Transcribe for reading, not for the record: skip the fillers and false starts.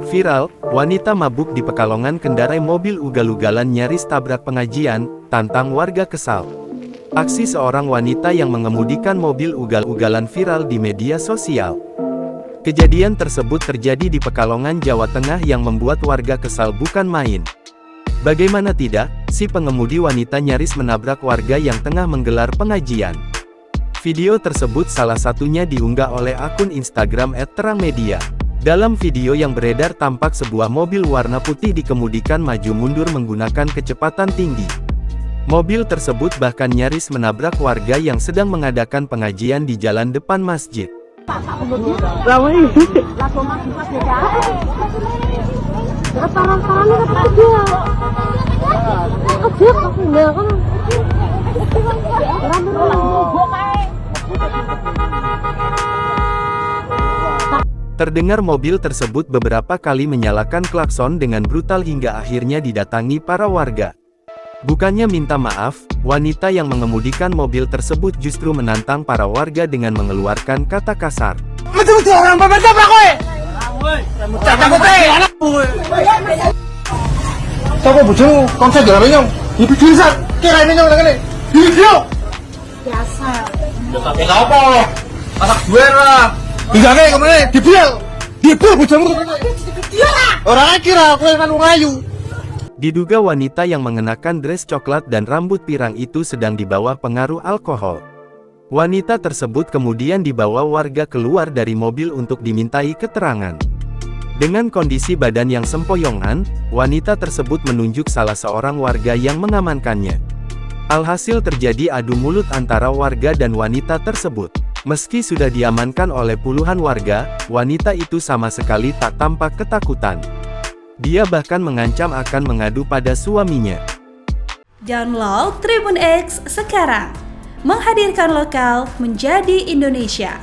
Viral, wanita mabuk di Pekalongan kendarai mobil ugal-ugalan nyaris tabrak pengajian, tantang warga kesal. Aksi seorang wanita yang mengemudikan mobil ugal-ugalan viral di media sosial. Kejadian tersebut terjadi di Pekalongan, Jawa Tengah yang membuat warga kesal bukan main. Bagaimana tidak, si pengemudi wanita nyaris menabrak warga yang tengah menggelar pengajian. Video tersebut salah satunya diunggah oleh akun Instagram @terangmedia. Dalam video yang beredar tampak sebuah mobil warna putih dikemudikan maju mundur menggunakan kecepatan tinggi. Mobil tersebut bahkan nyaris menabrak warga yang sedang mengadakan pengajian di jalan depan masjid. Terdengar mobil tersebut beberapa kali menyalakan klakson dengan brutal hingga akhirnya didatangi para warga. Bukannya minta maaf, wanita yang mengemudikan mobil tersebut justru menantang para warga dengan mengeluarkan kata kasar. Diduga wanita yang mengenakan dress coklat dan rambut pirang itu sedang di bawah pengaruh alkohol. Wanita tersebut kemudian dibawa warga keluar dari mobil untuk dimintai keterangan. Dengan kondisi badan yang sempoyongan, wanita tersebut menunjuk salah seorang warga yang mengamankannya. Alhasil terjadi adu mulut antara warga dan wanita tersebut. Meski sudah diamankan oleh puluhan warga, wanita itu sama sekali tak tampak ketakutan. Dia bahkan mengancam akan mengadu pada suaminya. Download Tribun X sekarang, menghadirkan lokal menjadi Indonesia.